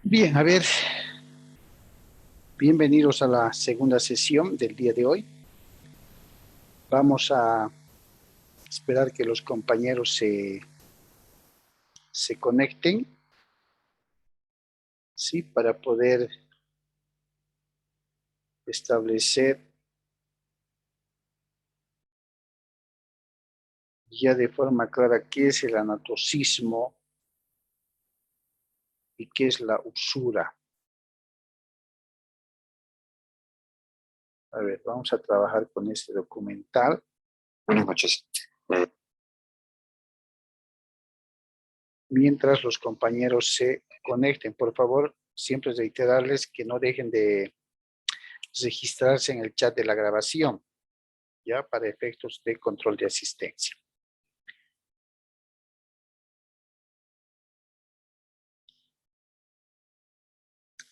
Bien, a ver, bienvenidos a la segunda sesión del día de hoy. Vamos a esperar que los compañeros se conecten, ¿sí? Para poder establecer ya de forma clara qué es el anatocismo y qué es la usura. A ver, vamos a trabajar con este documental. Buenas noches. Mientras los compañeros se conecten, por favor, siempre reiterarles que no dejen de registrarse en el chat de la grabación, ya para efectos de control de asistencia.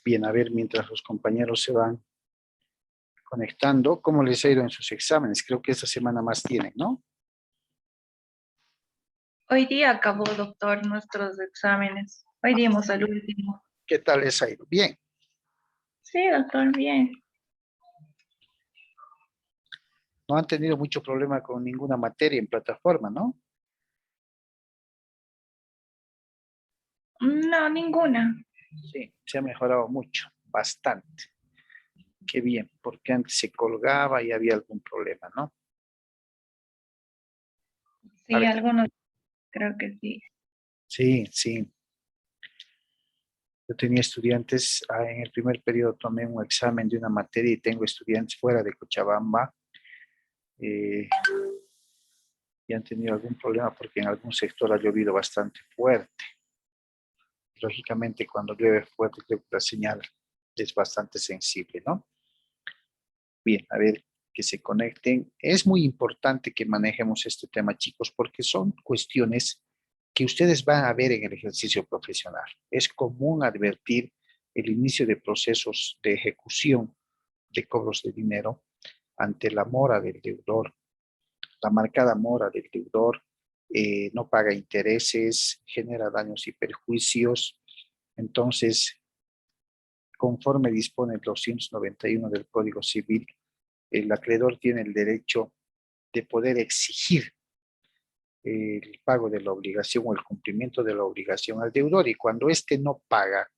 Bien, a ver, mientras los compañeros se van conectando, ¿cómo les ha ido en sus exámenes? Creo que esta semana más tienen, ¿no? Hoy día acabó, doctor, nuestros exámenes. Hoy dimos el último. ¿Qué tal les ha ido? Bien. Sí, doctor, bien. No han tenido mucho problema con ninguna materia en plataforma, ¿no? No, ninguna. Sí, se ha mejorado mucho, bastante. Qué bien, porque antes se colgaba y había algún problema, ¿no? A Sí, ver, algunos creo que sí. sí, sí. Yo tenía estudiantes, en el primer periodo tomé un examen de una materia y tengo estudiantes fuera de Cochabamba eh, y han tenido algún problema porque en algún sector ha llovido bastante fuerte. Lógicamente, cuando llueve fuerte, creo que la señal es bastante sensible, ¿no? Bien, a ver, que se conecten. Es muy importante que manejemos este tema, chicos, porque son cuestiones que ustedes van a ver en el ejercicio profesional. Es común advertir el inicio de procesos de ejecución de cobros de dinero ante la mora del deudor, la marcada mora del deudor, no paga intereses, genera daños y perjuicios. Entonces, conforme dispone el 291 del Código Civil, el acreedor tiene el derecho de poder exigir el pago de la obligación o el cumplimiento de la obligación al deudor, y cuando éste no paga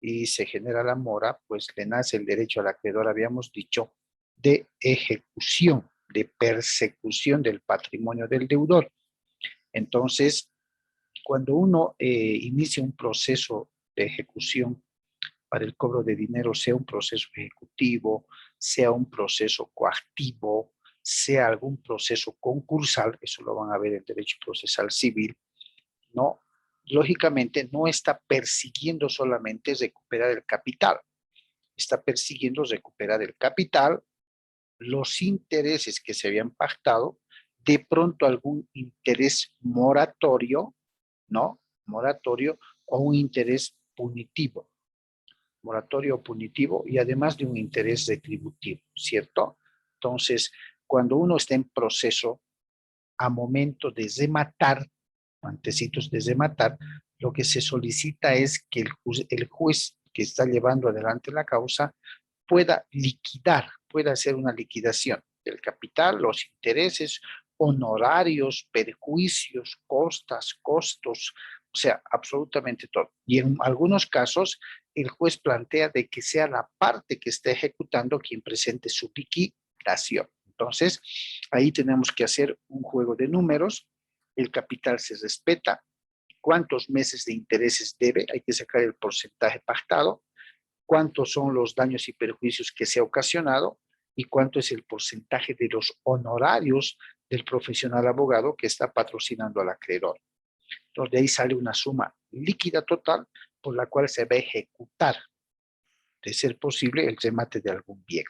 y se genera la mora, pues le nace el derecho al acreedor, habíamos dicho, de ejecución, de persecución del patrimonio del deudor. Entonces, cuando uno inicia un proceso de ejecución para el cobro de dinero, sea un proceso ejecutivo, sea un proceso coactivo, sea algún proceso concursal, eso lo van a ver en derecho procesal civil, no, lógicamente no está persiguiendo solamente recuperar el capital, está persiguiendo recuperar el capital, los intereses que se habían pactado, de pronto algún interés moratorio, ¿no? Moratorio o un interés punitivo, moratorio punitivo y además de un interés retributivo, ¿cierto? Entonces, cuando uno está en proceso, a momento de rematar, antecitos de rematar, lo que se solicita es que el juez que está llevando adelante la causa pueda liquidar, pueda hacer una liquidación del capital, los intereses, honorarios, perjuicios, costas, costos, o sea, absolutamente todo. Y en algunos casos, el juez plantea de que sea la parte que está ejecutando quien presente su liquidación. Entonces, ahí tenemos que hacer un juego de números, el capital se respeta, cuántos meses de intereses debe, hay que sacar el porcentaje pactado, cuántos son los daños y perjuicios que se ha ocasionado y cuánto es el porcentaje de los honorarios del profesional abogado que está patrocinando al acreedor. Entonces, de ahí sale una suma líquida total por la cual se va a ejecutar, de ser posible, el remate de algún bien,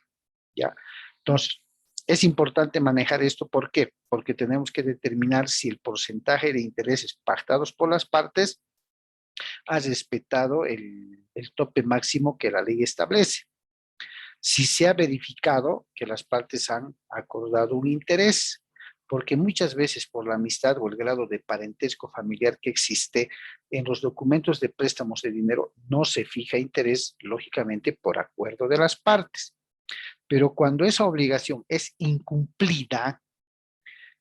¿ya? Entonces, es importante manejar esto, ¿por qué? Porque tenemos que determinar si el porcentaje de intereses pactados por las partes ha respetado el tope máximo que la ley establece. Si se ha verificado que las partes han acordado un interés, porque muchas veces por la amistad o el grado de parentesco familiar que existe en los documentos de préstamos de dinero no se fija interés, lógicamente, por acuerdo de las partes. Pero cuando esa obligación es incumplida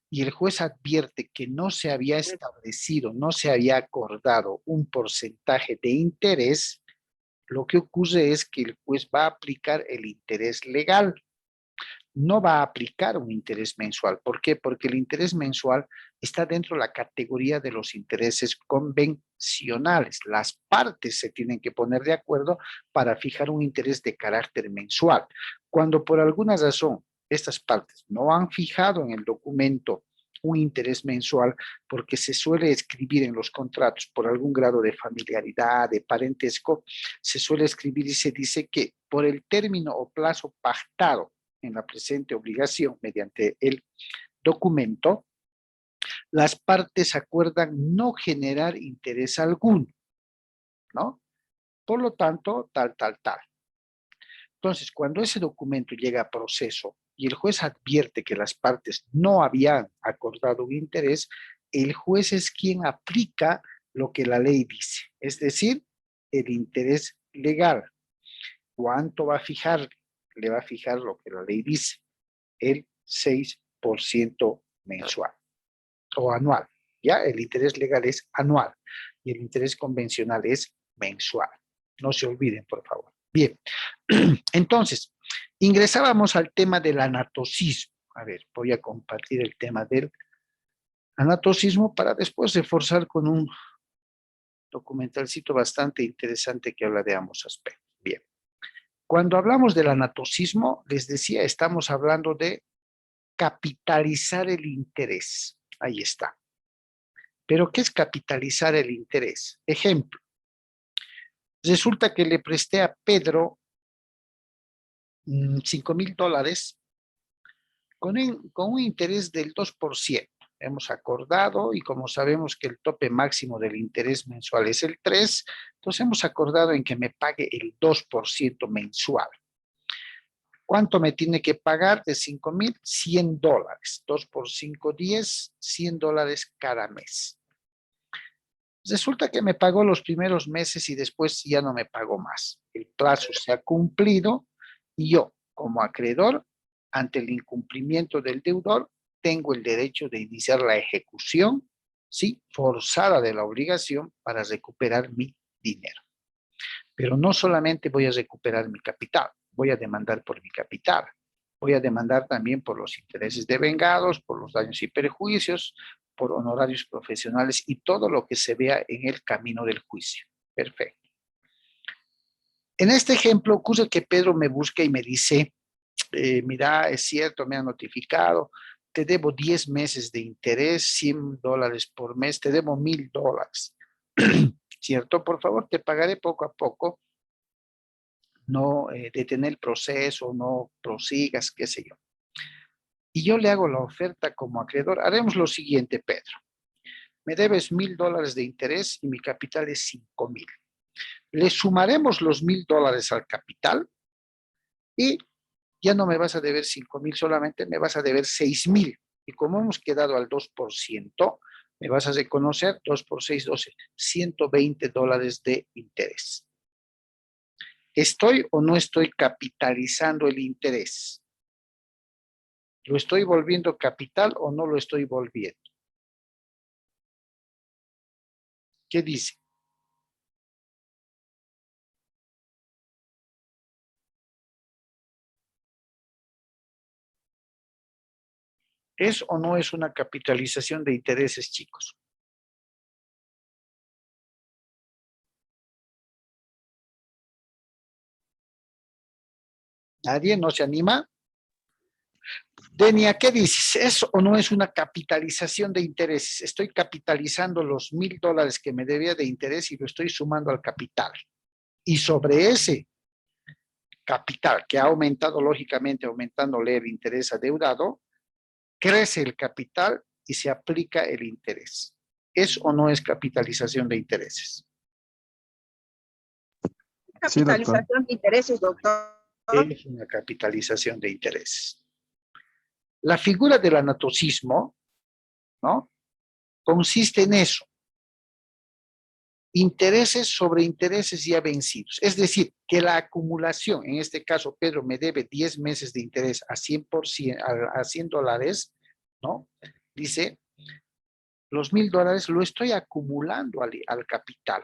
y el juez advierte que no se había establecido, no se había acordado un porcentaje de interés, lo que ocurre es que el juez va a aplicar el interés legal, no va a aplicar un interés mensual. ¿Por qué? Porque el interés mensual está dentro de la categoría de los intereses convencionales. Las partes se tienen que poner de acuerdo para fijar un interés de carácter mensual. Cuando por alguna razón estas partes no han fijado en el documento un interés mensual, porque se suele escribir en los contratos por algún grado de familiaridad, de parentesco, se suele escribir y se dice que por el término o plazo pactado en la presente obligación mediante el documento, las partes acuerdan no generar interés alguno, ¿no? Por lo tanto, tal. Entonces, cuando ese documento llega a proceso y el juez advierte que las partes no habían acordado un interés, el juez es quien aplica lo que la ley dice, es decir, el interés legal. ¿Cuánto va a fijar? Le va a fijar lo que la ley dice, el 6% mensual o anual. Ya, el interés legal es anual y el interés convencional es mensual. No se olviden, por favor. Bien, entonces, ingresábamos al tema del anatocismo. A ver, voy a compartir el tema del anatocismo para después reforzar con un documentalcito bastante interesante que habla de ambos aspectos. Bien, cuando hablamos del anatocismo, les decía, estamos hablando de capitalizar el interés. Ahí está. ¿Pero qué es capitalizar el interés? Ejemplo, resulta que le presté a Pedro $5,000 con un interés del 2%. Hemos acordado y como sabemos que el tope máximo del interés mensual es el 3%, entonces hemos acordado en que me pague el 2% mensual. ¿Cuánto me tiene que pagar de 5,000? $100. 2 por 5, 10, $100 cada mes. Resulta que me pagó los primeros meses y después ya no me pagó más. El plazo se ha cumplido y yo, como acreedor, ante el incumplimiento del deudor, tengo el derecho de iniciar la ejecución, sí, forzada de la obligación para recuperar mi dinero. Pero no solamente voy a recuperar mi capital, voy a demandar por mi capital, voy a demandar también por los intereses devengados, por los daños y perjuicios, por honorarios profesionales y todo lo que se vea en el camino del juicio. Perfecto. En este ejemplo ocurre que Pedro me busca y me dice, mira, es cierto, me han notificado, te debo 10 meses de interés, $100 por mes, te debo $1,000. ¿Cierto? Por favor, te pagaré poco a poco. No detener el proceso, no prosigas, qué sé yo. Y yo le hago la oferta como acreedor. Haremos lo siguiente, Pedro. Me debes $1,000 de interés y mi capital es 5,000. Le sumaremos los $1,000 al capital y ya no me vas a deber 5,000 solamente, me vas a deber 6,000. Y como hemos quedado al 2%, me vas a reconocer 2 por 6, 12, $120 de interés. ¿Estoy o no estoy capitalizando el interés? ¿Lo estoy volviendo capital o no lo estoy volviendo? ¿Qué dice? ¿Es o no es una capitalización de intereses, chicos? ¿Nadie no se anima? Denia, ¿qué dices? ¿Es o no es una capitalización de intereses? Estoy capitalizando los $1,000 que me debía de interés y lo estoy sumando al capital. Y sobre ese capital que ha aumentado, lógicamente aumentándole el interés adeudado, crece el capital y se aplica el interés. ¿Es o no es capitalización de intereses? Sí, doctor. Capitalización de intereses, doctor. Es una capitalización de intereses. La figura del anatocismo ¿no? Consiste en eso. Intereses sobre intereses ya vencidos. Es decir, que la acumulación, en este caso Pedro me debe 10 meses de interés a 100%, a $100, ¿no? Dice, los $1,000 lo estoy acumulando al capital.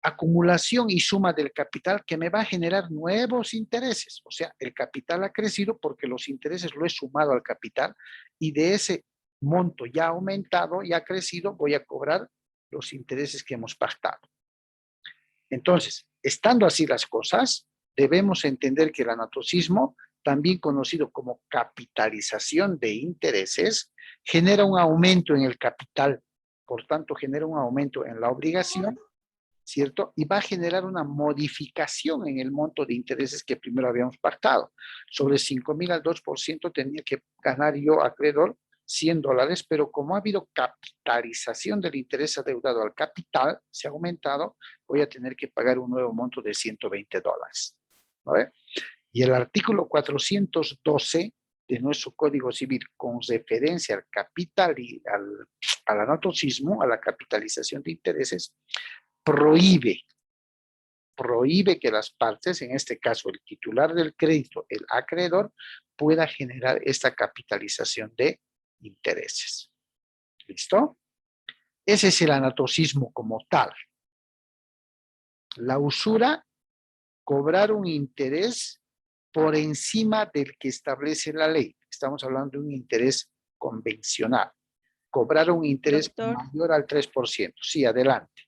Acumulación y suma del capital que me va a generar nuevos intereses. O sea, el capital ha crecido porque los intereses lo he sumado al capital y de ese monto ya aumentado, ya crecido, voy a cobrar los intereses que hemos pactado. Entonces, estando así las cosas, debemos entender que el anatocismo, también conocido como capitalización de intereses, genera un aumento en el capital, por tanto genera un aumento en la obligación, ¿cierto? Y va a generar una modificación en el monto de intereses que primero habíamos pactado. Sobre 5,000 al 2% tenía que ganar yo, acreedor, $100, pero como ha habido capitalización del interés adeudado al capital, se ha aumentado, voy a tener que pagar un nuevo monto de $120. ¿Vale? Y el artículo 412 de nuestro Código Civil, con referencia al capital y al anatocismo, a la capitalización de intereses, prohíbe que las partes, en este caso el titular del crédito, el acreedor, pueda generar esta capitalización de intereses. ¿Listo? Ese es el anatocismo como tal. La usura, cobrar un interés por encima del que establece la ley. Estamos hablando de un interés convencional. Cobrar un interés Doctor, mayor al 3%. Sí, adelante.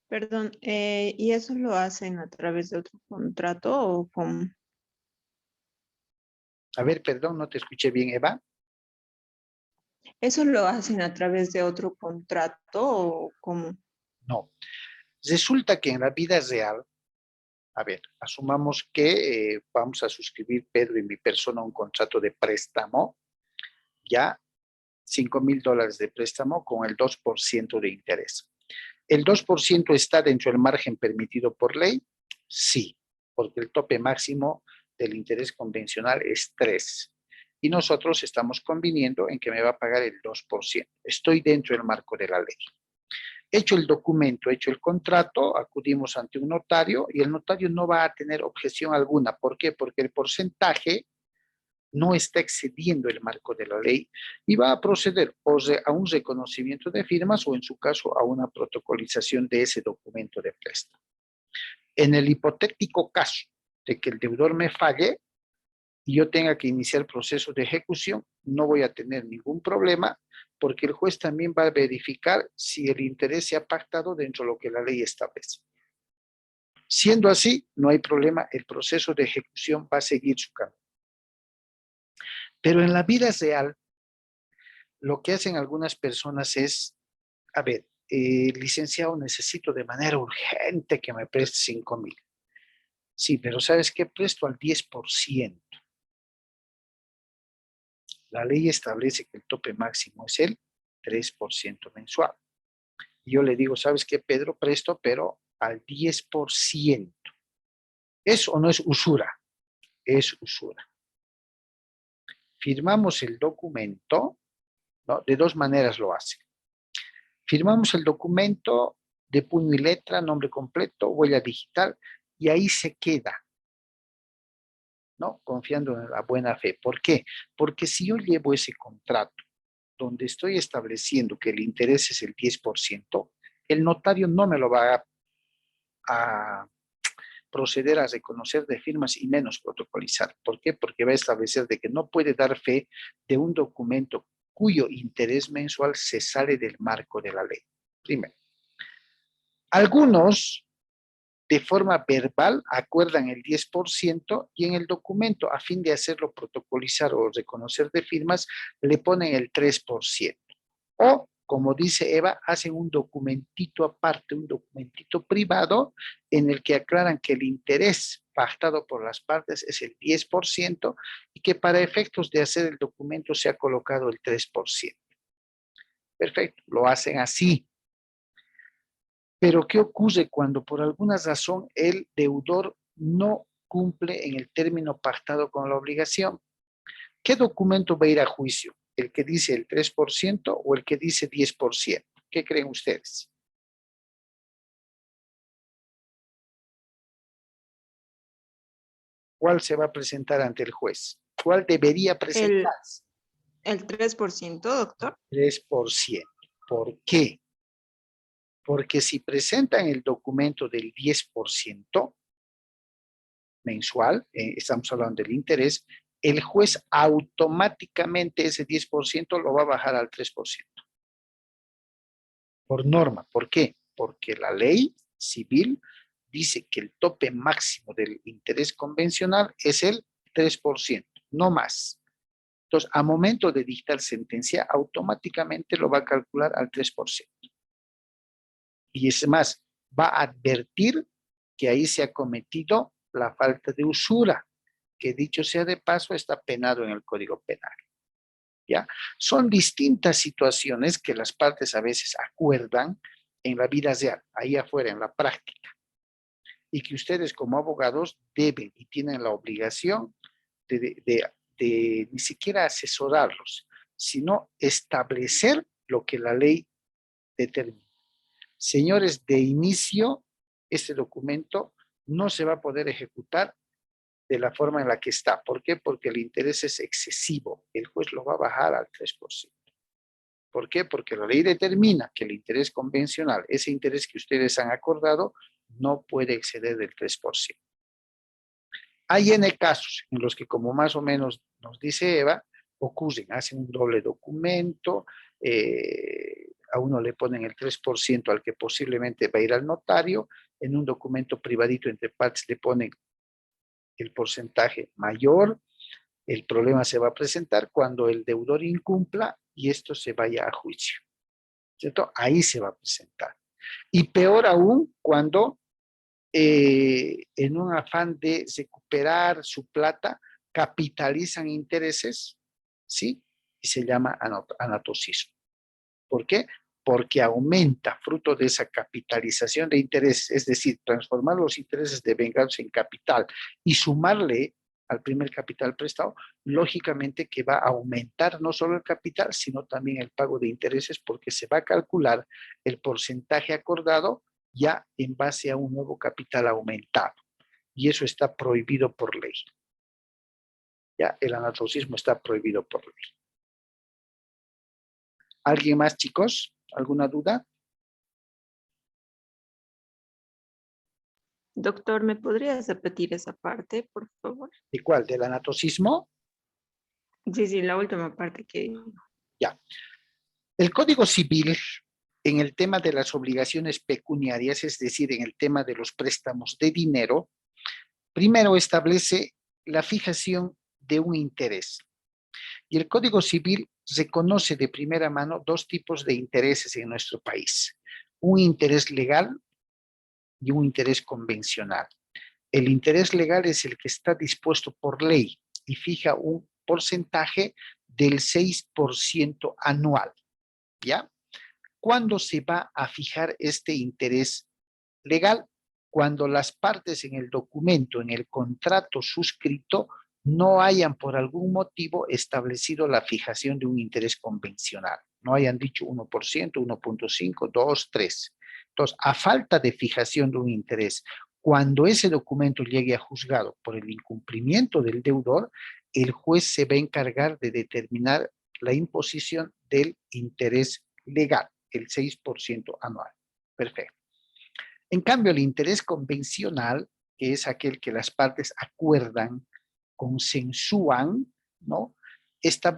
perdón, ¿y eso lo hacen a través de otro contrato o cómo? A ver, perdón, no te escuché bien, Eva. ¿Eso lo hacen a través de otro contrato o cómo? No. Resulta que en la vida real, a ver, asumamos que vamos a suscribir Pedro y mi persona un contrato de préstamo, ya $5,000 de préstamo con el 2% de interés. ¿El 2% está dentro del margen permitido por ley? Sí, porque el tope máximo del interés convencional es 3. Y nosotros estamos conviniendo en que me va a pagar el 2%. Estoy dentro del marco de la ley. Hecho el documento, hecho el contrato, acudimos ante un notario y el notario no va a tener objeción alguna. ¿Por qué? Porque el porcentaje no está excediendo el marco de la ley y va a proceder a un reconocimiento de firmas o en su caso a una protocolización de ese documento de préstamo. En el hipotético caso de que el deudor me falle y yo tenga que iniciar proceso de ejecución, no voy a tener ningún problema porque el juez también va a verificar si el interés se ha pactado dentro de lo que la ley establece. Siendo así, no hay problema, el proceso de ejecución va a seguir su camino. Pero en la vida real, lo que hacen algunas personas es, a ver, licenciado, necesito de manera urgente que me preste 5,000. Sí, pero ¿sabes qué? Presto al 10%. La ley establece que el tope máximo es el 3% mensual. Y yo le digo, ¿sabes qué, Pedro? Presto, pero al 10%. ¿Es o no es usura? Es usura. Firmamos el documento, ¿no? De dos maneras lo hace. Firmamos el documento de puño y letra, nombre completo, huella digital, y ahí se queda, ¿no? Confiando en la buena fe. ¿Por qué? Porque si yo llevo ese contrato donde estoy estableciendo que el interés es el 10%, el notario no me lo va a proceder a reconocer de firmas y menos protocolizar. ¿Por qué? Porque va a establecer de que no puede dar fe de un documento cuyo interés mensual se sale del marco de la ley. Primero. Algunos, de forma verbal, acuerdan el 10% y en el documento, a fin de hacerlo protocolizar o reconocer de firmas, le ponen el 3%. O, como dice Eva, hacen un documentito aparte, un documentito privado, en el que aclaran que el interés pactado por las partes es el 10% y que para efectos de hacer el documento se ha colocado el 3%. Perfecto, lo hacen así. Pero, ¿qué ocurre cuando por alguna razón el deudor no cumple en el término pactado con la obligación? ¿Qué documento va a ir a juicio? ¿El que dice el 3% o el que dice 10%? ¿Qué creen ustedes? ¿Cuál se va a presentar ante el juez? ¿Cuál debería presentarse? El 3%, doctor. 3%. ¿Por qué? Porque si presentan el documento del 10% mensual, estamos hablando del interés, el juez automáticamente ese 10% lo va a bajar al 3%. Por norma. ¿Por qué? Porque la ley civil dice que el tope máximo del interés convencional es el 3%, no más. Entonces, a momento de dictar sentencia, automáticamente lo va a calcular al 3%. Y es más, va a advertir que ahí se ha cometido la falta de usura, que dicho sea de paso, está penado en el Código Penal. ¿Ya? Son distintas situaciones que las partes a veces acuerdan en la vida real, ahí afuera, en la práctica, y que ustedes como abogados deben y tienen la obligación de ni siquiera asesorarlos, sino establecer lo que la ley determina. Señores, de inicio, este documento no se va a poder ejecutar de la forma en la que está. ¿Por qué? Porque el interés es excesivo. El juez lo va a bajar al 3%. ¿Por qué? Porque la ley determina que el interés convencional, ese interés que ustedes han acordado, no puede exceder del 3%. Hay N casos en los que, como más o menos nos dice Eva, ocurren, hacen un doble documento, a uno le ponen el 3% al que posiblemente va a ir al notario, en un documento privadito entre partes le ponen el porcentaje mayor, el problema se va a presentar cuando el deudor incumpla y esto se vaya a juicio, ¿cierto? Ahí se va a presentar. Y peor aún cuando en un afán de recuperar su plata, capitalizan intereses, ¿sí? Y se llama anatocismo. ¿Por qué? Porque aumenta fruto de esa capitalización de intereses, es decir, transformar los intereses de venganza en capital y sumarle al primer capital prestado, lógicamente que va a aumentar no solo el capital, sino también el pago de intereses, porque se va a calcular el porcentaje acordado ya en base a un nuevo capital aumentado. Y eso está prohibido por ley. Ya, el anatocismo está prohibido por ley. ¿Alguien más, chicos? ¿Alguna duda? Doctor, ¿me podrías repetir esa parte, por favor? ¿De cuál? ¿Del anatocismo? Sí, la última parte que... Ya. El Código Civil, en el tema de las obligaciones pecuniarias, es decir, en el tema de los préstamos de dinero, primero establece la fijación de un interés. Y el Código Civil reconoce de primera mano dos tipos de intereses en nuestro país. Un interés legal y un interés convencional. El interés legal es el que está dispuesto por ley y fija un porcentaje del 6% anual, ¿ya? ¿Cuándo se va a fijar este interés legal? Cuando las partes en el documento, en el contrato suscrito, no hayan por algún motivo establecido la fijación de un interés convencional. No hayan dicho 1%, 1.5, 2, 3. Entonces, a falta de fijación de un interés, cuando ese documento llegue a juzgado por el incumplimiento del deudor, el juez se va a encargar de determinar la imposición del interés legal, el 6% anual. Perfecto. En cambio, el interés convencional, que es aquel que las partes acuerdan, consensúan, ¿no? Está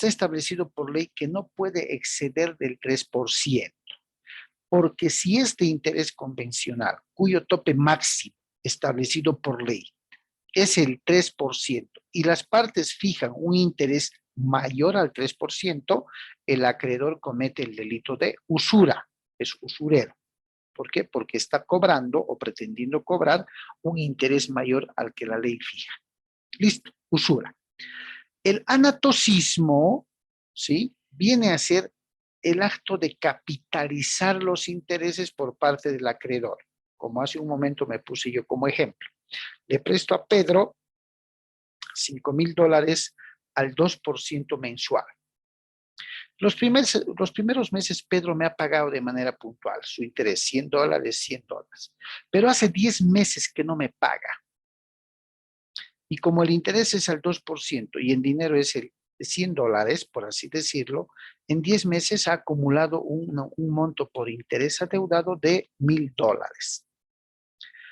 establecido por ley que no puede exceder del 3%. Porque si este interés convencional, cuyo tope máximo establecido por ley es el 3%, y las partes fijan un interés mayor al 3%, el acreedor comete el delito de usura, es usurero. ¿Por qué? Porque está cobrando o pretendiendo cobrar un interés mayor al que la ley fija. Listo, usura. El anatocismo, ¿sí?, viene a ser el acto de capitalizar los intereses por parte del acreedor. Como hace un momento me puse yo como ejemplo. Le presto a Pedro $5,000 al 2% mensual. Los primeros meses Pedro me ha pagado de manera puntual su interés, $100, $100. Pero hace 10 meses que no me paga. Y como el interés es al 2% y en dinero es el $100, por así decirlo, en 10 meses ha acumulado un monto por interés adeudado de $1,000.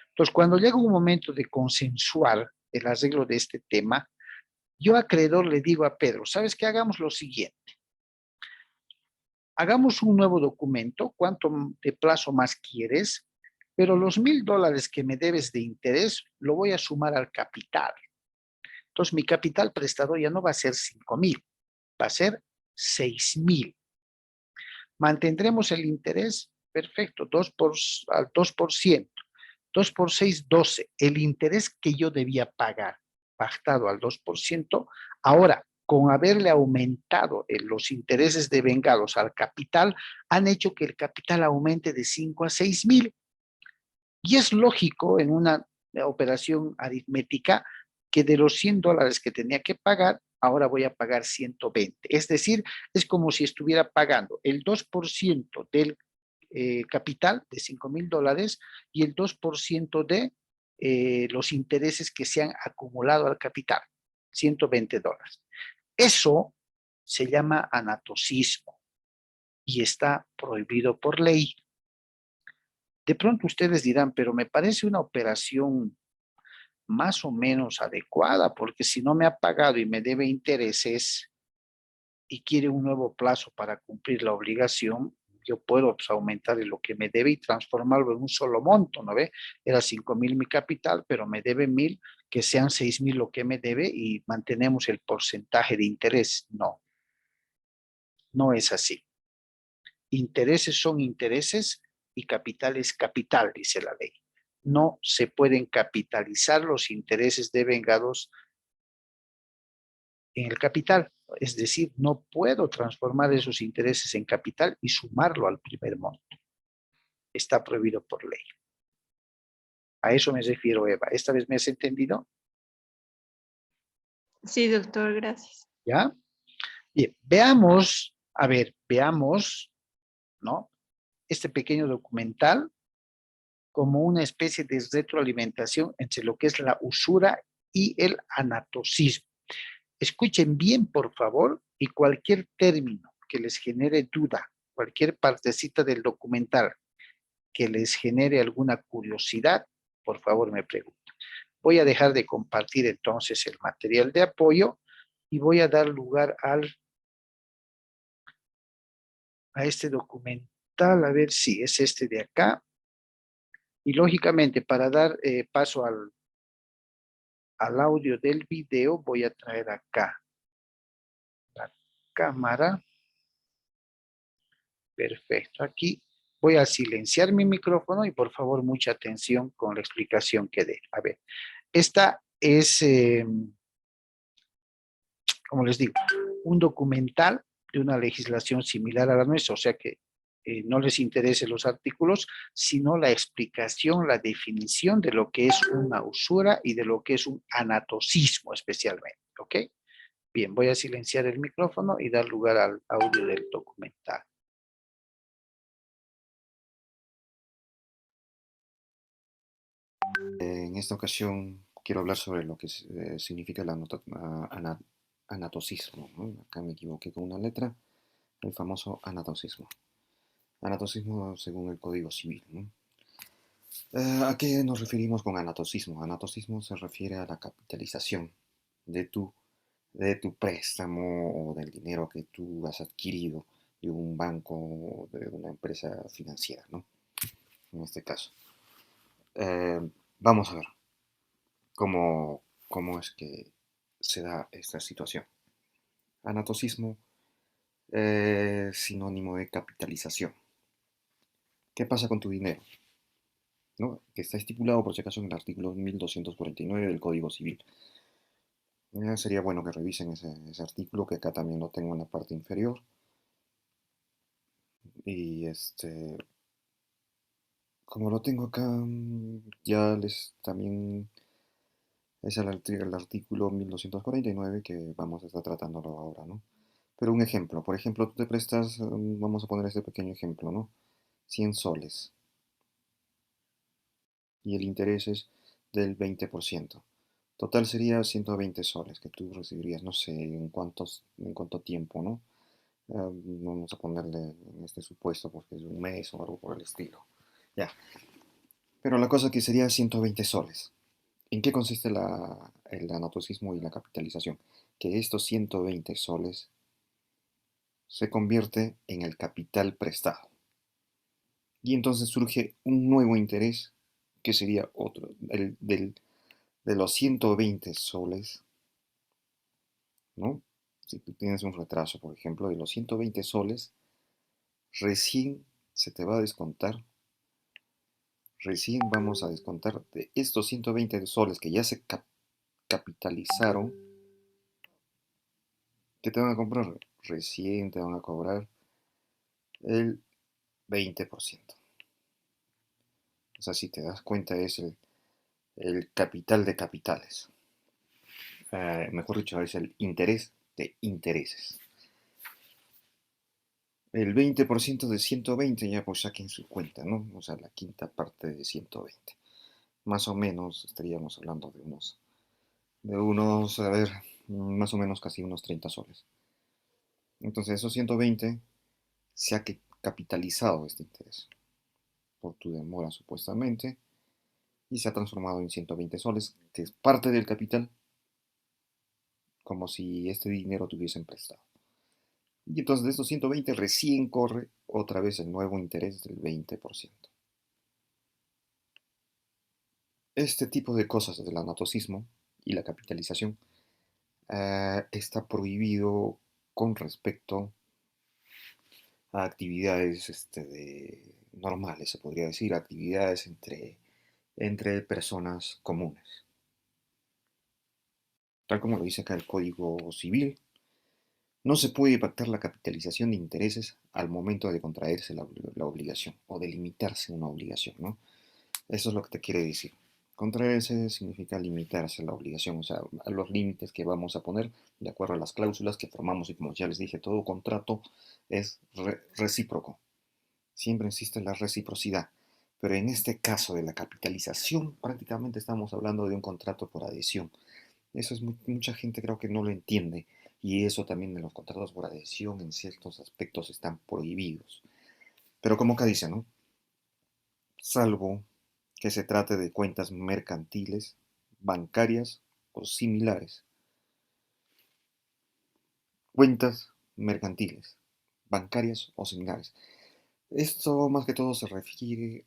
Entonces, cuando llega un momento de consensuar el arreglo de este tema, yo acreedor le digo a Pedro, ¿sabes qué? Hagamos lo siguiente. Hagamos un nuevo documento, ¿cuánto de plazo más quieres? Pero los $1,000 que me debes de interés lo voy a sumar al capital. Entonces, mi capital prestado ya no va a ser 5,000, va a ser 6,000. Mantendremos el interés, perfecto, al 2%. 2 por 6, 12. El interés que yo debía pagar, pactado al 2%, ahora, con haberle aumentado los intereses devengados al capital, han hecho que el capital aumente de 5 a 6,000. Y es lógico en una operación aritmética que de los $100 que tenía que pagar, ahora voy a pagar 120. Es decir, es como si estuviera pagando el 2% del capital de $5,000 y el 2% de los intereses que se han acumulado al capital, $120. Eso se llama anatocismo y está prohibido por ley. De pronto ustedes dirán, pero me parece una operación más o menos adecuada, porque si no me ha pagado y me debe intereses y quiere un nuevo plazo para cumplir la obligación, yo puedo aumentar lo que me debe y transformarlo en un solo monto, ¿no ve? Era 5,000 mi capital, pero me debe 1,000, que sean 6,000 lo que me debe y mantenemos el porcentaje de interés. No, no es así. Intereses son intereses y capital es capital, dice la ley. No se pueden capitalizar los intereses devengados en el capital. Es decir, no puedo transformar esos intereses en capital y sumarlo al primer monto. Está prohibido por ley. A eso me refiero, Eva. ¿Esta vez me has entendido? Sí, doctor, gracias. ¿Ya? Bien, veamos, veamos, ¿no? Este pequeño documental como una especie de retroalimentación entre lo que es la usura y el anatocismo. Escuchen bien, por favor, y cualquier término que les genere duda, cualquier partecita del documental que les genere alguna curiosidad, por favor me pregunten. Voy a dejar de compartir entonces el material de apoyo y voy a dar lugar a este documental, a ver si es este de acá. Y lógicamente, para dar paso al audio del video, voy a traer acá la cámara. Perfecto. Aquí voy a silenciar mi micrófono y por favor mucha atención con la explicación que dé. A ver, esta es, como les digo, un documental de una legislación similar a la nuestra, o sea que no les interesen los artículos, sino la explicación, la definición de lo que es una usura y de lo que es un anatocismo especialmente, ¿ok? Bien, voy a silenciar el micrófono y dar lugar al audio del documental. En esta ocasión quiero hablar sobre lo que significa el anatocismo, ¿no? Acá me equivoqué con una letra, el famoso anatocismo. Anatocismo según el Código Civil, ¿no? ¿A qué nos referimos con anatocismo? Anatocismo se refiere a la capitalización de tu préstamo o del dinero que tú has adquirido de un banco o de una empresa financiera, ¿no? En este caso. Vamos a ver cómo es que se da esta situación. Anatocismo es sinónimo de capitalización. ¿Qué pasa con tu dinero? ¿No? Que está estipulado, por si acaso, en el artículo 1249 del Código Civil. Sería bueno que revisen ese artículo, que acá también lo tengo en la parte inferior. Y como lo tengo acá, ya les también es el artículo 1249 que vamos a estar tratándolo ahora, ¿no? Pero un ejemplo, por ejemplo, tú te prestas, vamos a poner este pequeño ejemplo, ¿no? 100 soles y el interés es del 20%. Total sería 120 soles que tú recibirías, no sé en cuánto tiempo, ¿no? Vamos a ponerle en este supuesto porque es un mes o algo por el estilo. Ya. Pero la cosa que sería 120 soles. ¿En qué consiste el anatocismo y la capitalización? Que estos 120 soles se convierte en el capital prestado. Y entonces surge un nuevo interés que sería otro, de los 120 soles, ¿no? Si tú tienes un retraso, por ejemplo, de los 120 soles, recién se te va a descontar, recién vamos a descontar de estos 120 soles que ya se capitalizaron, ¿qué te van a comprar? Recién te van a cobrar el 20%. O sea, si te das cuenta, es el capital de capitales. Mejor dicho, es el interés de intereses. El 20% de 120 ya pues saquen su cuenta, ¿no? O sea, la quinta parte de 120. Más o menos estaríamos hablando de unos, a ver, más o menos casi unos 30 soles. Entonces, esos 120 se ha capitalizado este interés por tu demora supuestamente y se ha transformado en 120 soles, que es parte del capital, como si este dinero tuviesen prestado. Y entonces de estos 120 recién corre otra vez el nuevo interés del 20%. Este tipo de cosas del anatocismo y la capitalización está prohibido con respecto a actividades normales, se podría decir, actividades entre personas comunes. Tal como lo dice acá el Código Civil, no se puede pactar la capitalización de intereses al momento de contraerse la obligación o de limitarse una obligación, ¿no? Eso es lo que te quiere decir. Contraerse significa limitarse la obligación, o sea, a los límites que vamos a poner de acuerdo a las cláusulas que formamos y como ya les dije, todo contrato es recíproco. Siempre existe la reciprocidad. Pero en este caso de la capitalización, prácticamente estamos hablando de un contrato por adhesión. Eso es mucha gente creo que no lo entiende. Y eso también en los contratos por adhesión en ciertos aspectos están prohibidos. Pero como acá dice, ¿no? Salvo que se trate de cuentas mercantiles, bancarias o similares. Cuentas mercantiles, bancarias o similares. Esto más que todo se refiere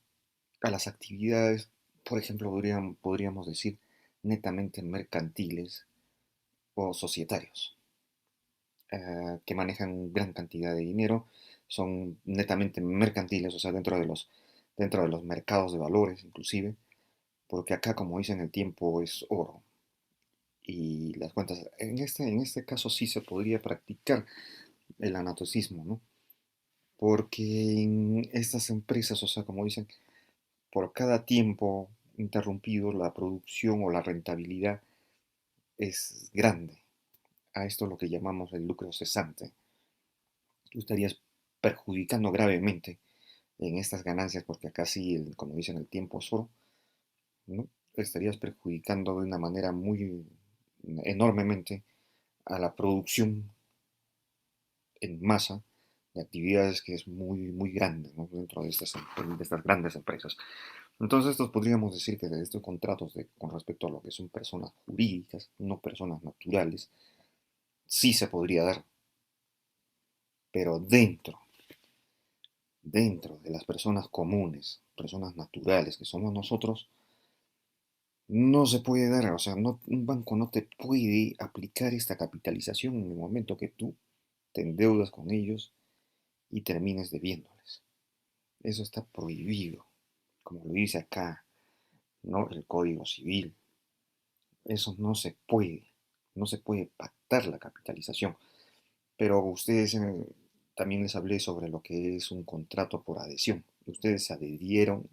a las actividades, por ejemplo, podríamos decir netamente mercantiles o societarios, que manejan gran cantidad de dinero, son netamente mercantiles, o sea, dentro de los mercados de valores inclusive, porque acá, como dicen, el tiempo es oro. Y las cuentas, en este caso sí se podría practicar el anatocismo, ¿no? Porque en estas empresas, o sea, como dicen, por cada tiempo interrumpido, la producción o la rentabilidad es grande. A esto lo que llamamos el lucro cesante. Tú estarías perjudicando gravemente en estas ganancias, porque acá sí, como dicen, el tiempo es oro, ¿no? Estarías perjudicando de una manera muy enormemente a la producción en masa de actividades que es muy, muy grande, ¿no? Dentro de estas grandes empresas. Entonces, estos podríamos decir que de estos contratos con respecto a lo que son personas jurídicas, no personas naturales, sí se podría dar, pero dentro de las personas comunes, personas naturales que somos nosotros, no se puede dar, o sea, un banco no te puede aplicar esta capitalización en el momento que tú te endeudas con ellos y termines debiéndoles. Eso está prohibido, como lo dice acá, ¿no? El Código Civil. Eso no se puede pactar la capitalización. Pero ustedes, también les hablé sobre lo que es un contrato por adhesión. Ustedes se adhirieron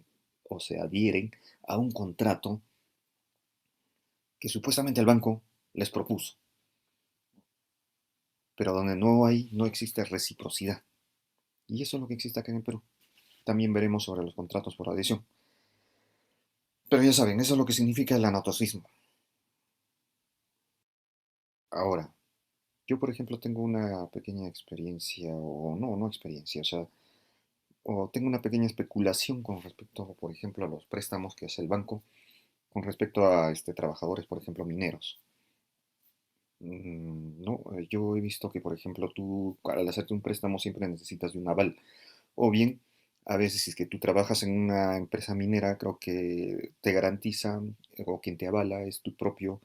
o se adhieren a un contrato que supuestamente el banco les propuso. pero donde no existe reciprocidad. Y eso es lo que existe acá en el Perú. También veremos sobre los contratos por adhesión. Pero ya saben, eso es lo que significa el anatocismo. Ahora, yo por ejemplo tengo una pequeña experiencia, o no experiencia, o sea, o tengo una pequeña especulación con respecto, por ejemplo, a los préstamos que hace el banco con respecto a trabajadores, por ejemplo, mineros. No, yo he visto que, por ejemplo, tú al hacerte un préstamo siempre necesitas de un aval. O bien, a veces si es que tú trabajas en una empresa minera, creo que te garantizan o quien te avala es tu propia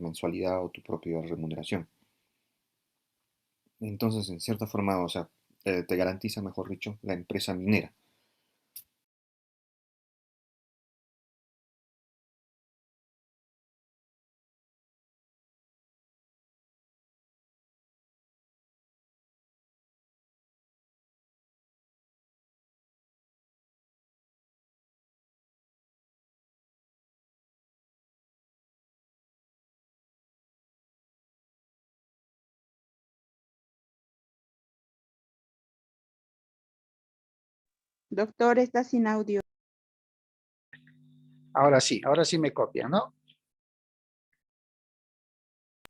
mensualidad o tu propia remuneración. Entonces, en cierta forma, o sea, te garantiza, mejor dicho, la empresa minera. Doctor, está sin audio. Ahora sí me copian, ¿no?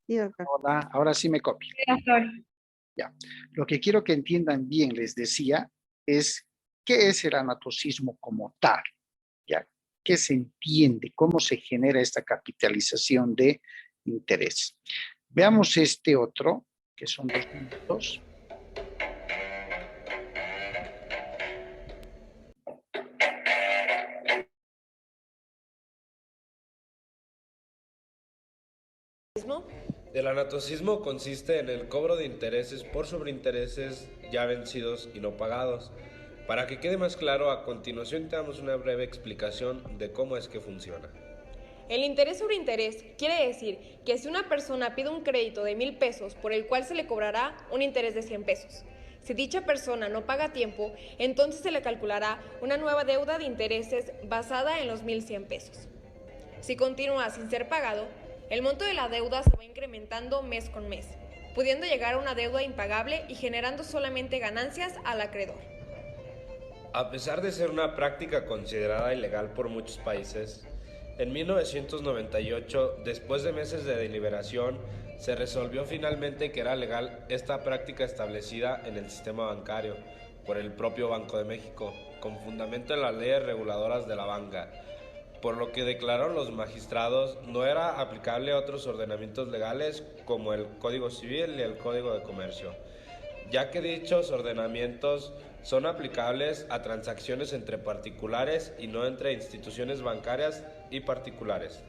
Sí, doctor. Ahora sí me copian. Sí, doctor. Ya. Lo que quiero que entiendan bien, les decía, es qué es el anatocismo como tal, ¿ya? ¿Qué se entiende? ¿Cómo se genera esta capitalización de interés? Veamos este otro, que son 2 minutos. El anatocismo consiste en el cobro de intereses por sobreintereses ya vencidos y no pagados. Para que quede más claro, a continuación te damos una breve explicación de cómo es que funciona. El interés sobre interés quiere decir que si una persona pide un crédito de 1,000 pesos por el cual se le cobrará un interés de 100 pesos. Si dicha persona no paga a tiempo, entonces se le calculará una nueva deuda de intereses basada en los 1,100 pesos. Si continúa sin ser pagado, el monto de la deuda se va incrementando mes con mes, pudiendo llegar a una deuda impagable y generando solamente ganancias al acreedor. A pesar de ser una práctica considerada ilegal por muchos países, en 1998, después de meses de deliberación, se resolvió finalmente que era legal esta práctica establecida en el sistema bancario por el propio Banco de México, con fundamento en las leyes reguladoras de la banca, por lo que declararon los magistrados no era aplicable a otros ordenamientos legales como el Código Civil y el Código de Comercio, ya que dichos ordenamientos son aplicables a transacciones entre particulares y no entre instituciones bancarias y particulares.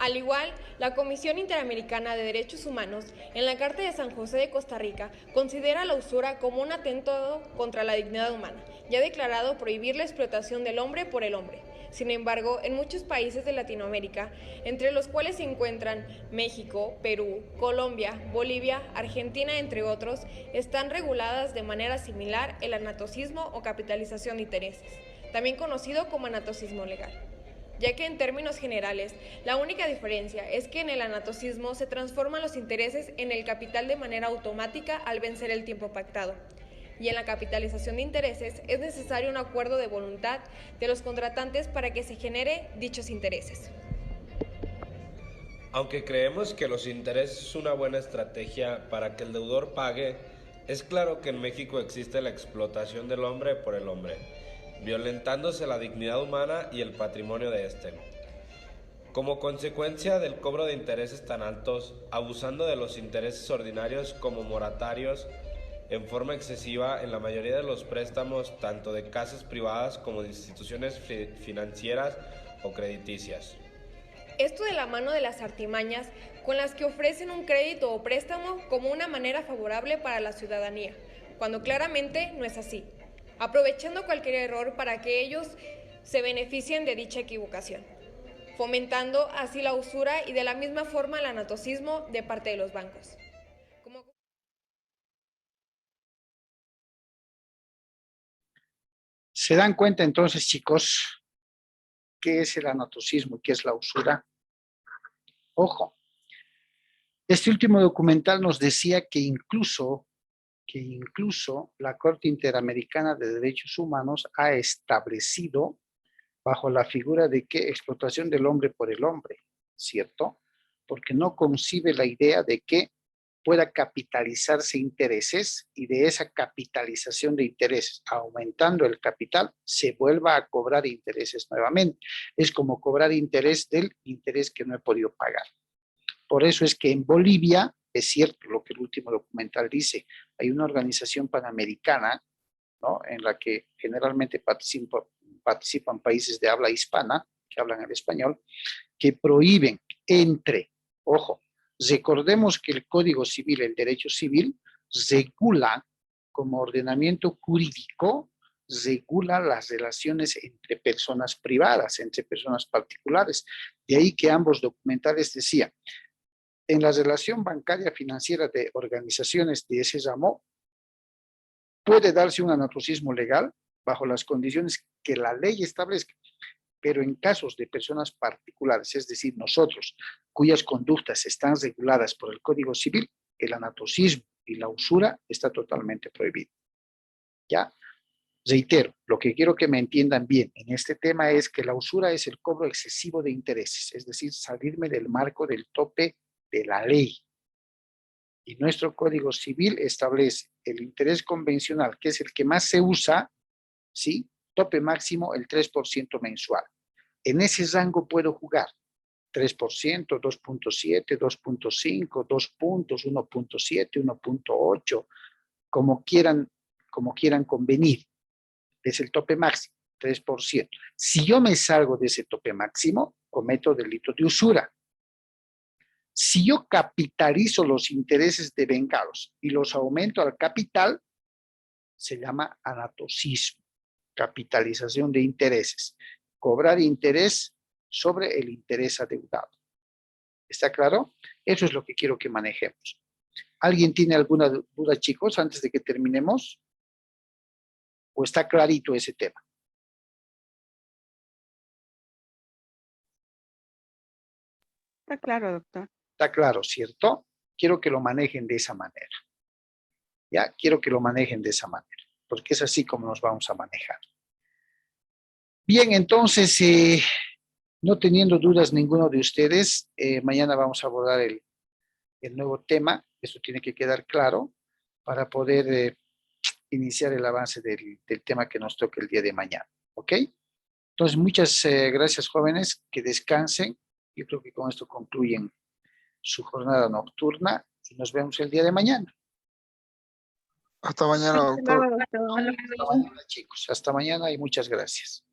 Al igual, la Comisión Interamericana de Derechos Humanos, en la Carta de San José de Costa Rica, considera la usura como un atentado contra la dignidad humana y ha declarado prohibir la explotación del hombre por el hombre. Sin embargo, en muchos países de Latinoamérica, entre los cuales se encuentran México, Perú, Colombia, Bolivia, Argentina, entre otros, están reguladas de manera similar el anatocismo o capitalización de intereses, también conocido como anatocismo legal, ya que en términos generales, la única diferencia es que en el anatocismo se transforman los intereses en el capital de manera automática al vencer el tiempo pactado, y en la capitalización de intereses es necesario un acuerdo de voluntad de los contratantes para que se genere dichos intereses. Aunque creemos que los intereses es una buena estrategia para que el deudor pague, es claro que en México existe la explotación del hombre por el hombre, violentándose la dignidad humana y el patrimonio de éste. Como consecuencia del cobro de intereses tan altos, abusando de los intereses ordinarios como moratarios, en forma excesiva en la mayoría de los préstamos tanto de casas privadas como de instituciones financieras o crediticias. Esto de la mano de las artimañas con las que ofrecen un crédito o préstamo como una manera favorable para la ciudadanía, cuando claramente no es así, aprovechando cualquier error para que ellos se beneficien de dicha equivocación, fomentando así la usura y de la misma forma el anatocismo de parte de los bancos. ¿Se dan cuenta entonces, chicos, qué es el anatocismo y qué es la usura? Ojo, Este último documental nos decía que incluso la Corte Interamericana de Derechos Humanos ha establecido bajo la figura de que explotación del hombre por el hombre, ¿cierto? Porque no concibe la idea de que pueda capitalizarse intereses y de esa capitalización de intereses, aumentando el capital, se vuelva a cobrar intereses nuevamente. Es como cobrar interés del interés que no he podido pagar. Por eso es que en Bolivia, es cierto lo que el último documental dice, hay una organización panamericana, ¿no?, en la que generalmente participan países de habla hispana, que hablan el español, que prohíben ojo, recordemos que el Código Civil, el derecho civil, regula como ordenamiento jurídico, regula las relaciones entre personas privadas, entre personas particulares. De ahí que ambos documentales decían, en la relación bancaria financiera de organizaciones de ese ramo, puede darse un anatocismo legal bajo las condiciones que la ley establezca, pero en casos de personas particulares, es decir, nosotros, cuyas conductas están reguladas por el Código Civil, el anatocismo y la usura está totalmente prohibido. ¿Ya? Reitero, lo que quiero que me entiendan bien en este tema es que la usura es el cobro excesivo de intereses, es decir, salirme del marco del tope de la ley. Y nuestro Código Civil establece el interés convencional, que es el que más se usa, ¿sí?, tope máximo el 3% mensual. En ese rango puedo jugar 3%, 2.7, 2.5, 2 puntos, 1.7, 1.8, como quieran convenir. Es el tope máximo, 3%. Si yo me salgo de ese tope máximo, cometo delito de usura. Si yo capitalizo los intereses devengados y los aumento al capital, se llama anatocismo, capitalización de intereses, cobrar interés sobre el interés adeudado. ¿Está claro? Eso es lo que quiero que manejemos. ¿Alguien tiene alguna duda, chicos, antes de que terminemos? ¿O está clarito ese tema? Está claro, doctor. Está claro, ¿cierto? Quiero que lo manejen de esa manera. ¿Ya? Quiero que lo manejen de esa manera, porque es así como nos vamos a manejar. Bien, entonces, no teniendo dudas ninguno de ustedes, mañana vamos a abordar el nuevo tema. Eso tiene que quedar claro para poder iniciar el avance del tema que nos toca el día de mañana. ¿Ok? Entonces, muchas gracias, jóvenes. Que descansen. Yo creo que con esto concluyen su jornada nocturna y nos vemos el día de mañana. Hasta mañana, doctor. Hasta luego. Hasta mañana, chicos. Hasta mañana y muchas gracias.